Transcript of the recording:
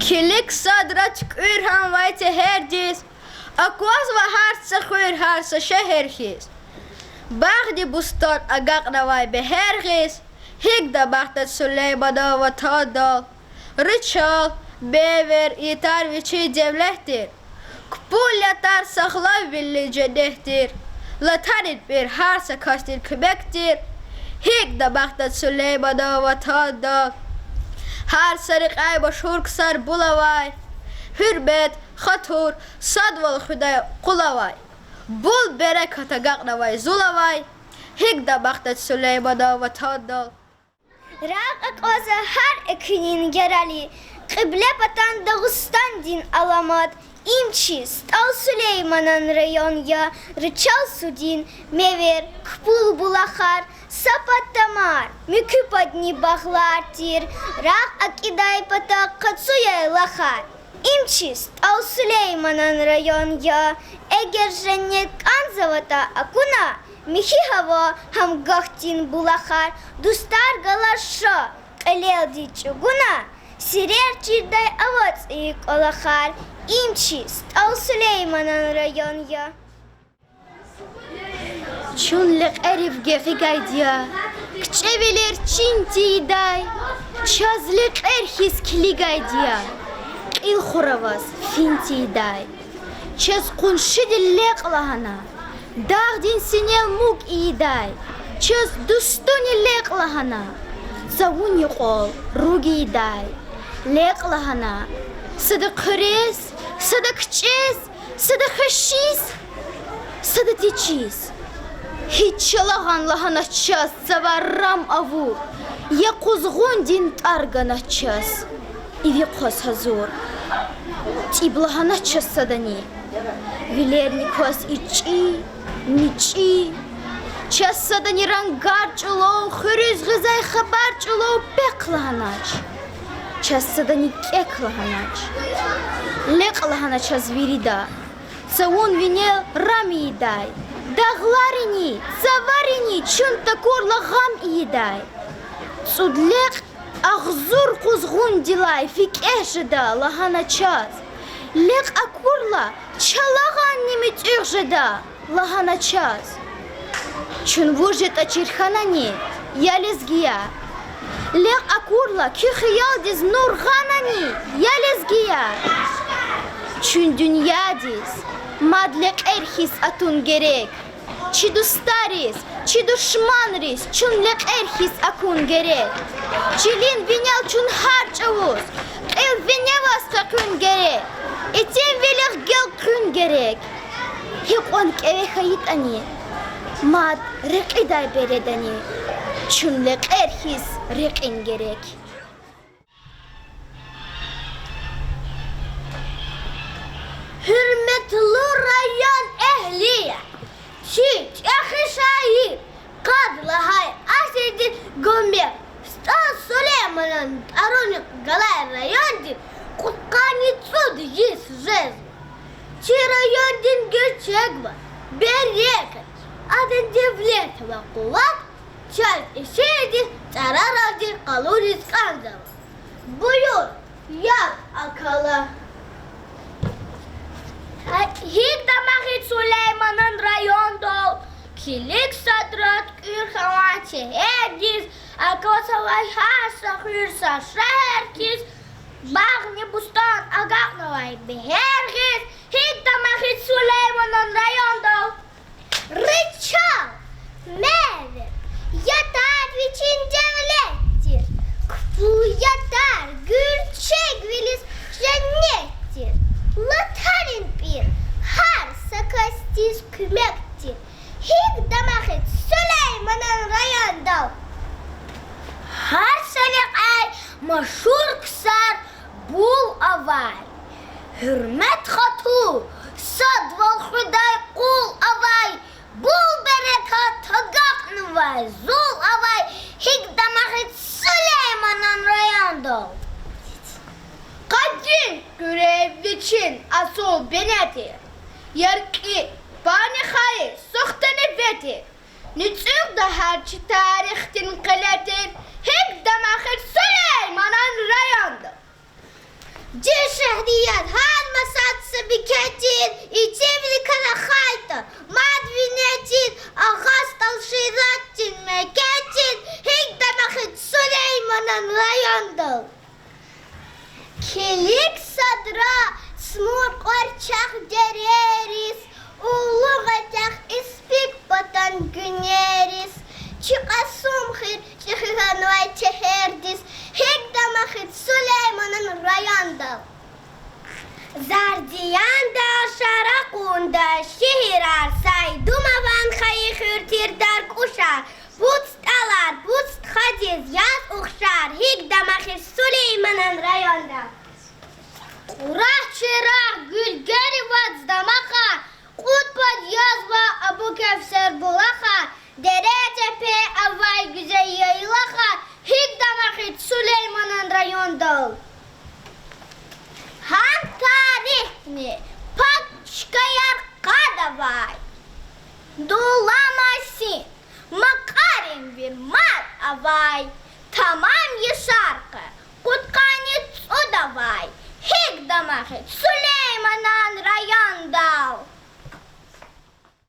Kilik sadra çıkır hanvayte hercis. Akvaz ve harsa khuyur harsa şehirhiz. Bağdi bustan agak navay behergis. Hik da baktat süleybada ve tadal. Rıçal, bever, itar ve çiğ devlehtir. Kupul yatar saklav villi cedehtir. Latarit bir harsa kastir kübektir. Hik da baktat süleybada ve tadal. Har sarık ay başhur kısar bulavay. Hürbet, khatur, sadval xuday qulavay. Bul berekata gaqnavay zulavay. Hik da baktat süleybada ve tadal. Raq aqoza her ekinin gerali. Qıble patan Dağıstan din alamat. İmçi Stal Süleyman'ın rayonya. Rıçal sudin mever kpul bulakar. Sapat tamar müküpadni baklartir. Raq akiday pata katsuya lakar. İmçi Stal Süleyman'ın rayonya. Eger jennet anzavata akuna. Mihi hava ham gahtin bulakar. Dustar galaşa qaleldi çuguna. Sirer çirday avat ilk olakar. İmçi Stal Süleyman'ın rayonya. Çunluk erif gefi gaydiya. Kçeveler çinti day. Çazlık erhis kili gaydiya. Qil xuravaz finti day. Çaz qunşidillek lahana. Dağdin sinel muk iday. Çaz dustuni lek lahana. Zavun yuqol rugi day. Lek lahana. Sada kriz, sada kçez, sada khashis, sada tichiz. Hiç çalagan lahana çaz zavarram avur. Ya quzğun din targana çaz. İvi qos hazur. Tib lahana çaz sadani. Vilerni kos içi, niçi. Çaz sadani rangar çulo, khuriz gızay khabar çulo pek lahanaç. Çaz sadani kek lahanaç. Lek lahana çaz virida. Savun vinel rami day. Dağlarini, zavarini çun takurla gam iyiday. Sudlek ağzur kuzgun dilay fik eşida lahana çaz. Lek akurla çalagan nimit ürjida lahana çaz. Çun vurjet açirhanani yalezgiya. Lek akurla ki khiyaldiz nurganani yalezgiya. Çun dünyadiz madlek erhis atun gerek. Çi dustaris, çi düşmanris, çunlek erhis akun gerek. Çilin vinyal çun harçavuz, el vinyavas kakun gerek. Etin velek gel kun gerek. Hik on keve hayit ani, mad rekiday beredani. Çunlek erhis rekin gerek. Hürmetli rayon ehliye. Çift şahir. Kadlahay asidin gombe. Stal Süleyman'ın aronik galay rayondin. Kutkani tsud yis jez. Çi rayondin gerçek var. Bereket. Adın devlet ve kuvvet. Çal işedin. Tararadin kaluriz kanzam. Buyur. Yap akala. Hik damahit Süleyman'ın rayonda. Kilik sadrat kür havaçı herkes. Akosavay hasa hırsa şehirkiz. Bağni bustan agaknavay beherkes. Hik damahit Süleyman'ın rayonda. Rıçal, mever, yatar için devlettir. Kupu yatar, gürçek vilis cennettir. Latarin bir har sakastis kümektir. Hik damahit Süleyman'ın rayonda. Har salık ay maşhur kısar bul avay. Hürmet hatu sadval xuday kul avay. Bul berekat hagak nuvay zul avay. Hik damahit Süleyman'ın rayonda. Kadrin görev için asıl benedir. Yarki bani hayır sohtanı vedir. Nütsük da harçı tarihtin kaledir. Hep damahır Süleyman'ın rayonda. Ди шахрият хан масадса бикетин, и темликана хайта, мадвинетин, ахастал ширатин мекетин, хигдамахит Сулейманан райондал. Келик садра смур корчах дерерис, улугатах испик батан гүнерис, чикасум хир чихиганвай чехердис, хигдамахит Сулейманан райондал. Зардиянда шаракунда шихирар сай думаван хайы хюртирдар кушар, буцт алар, буцт хадиз яз ухшар, хигдамахит Сулейманан райондал. Урах-чирах гүлгери вацдамаха, кут под язва Абу Кевсер булаха, дере тепе авай güzel yaylaha, higdamахит Süleyman'ın rayondal. Han tarihni patçkayar kadavay, dulamasi, makarim bir mat avay, tamam yaşarkı, kutkanit odavay, higdamахит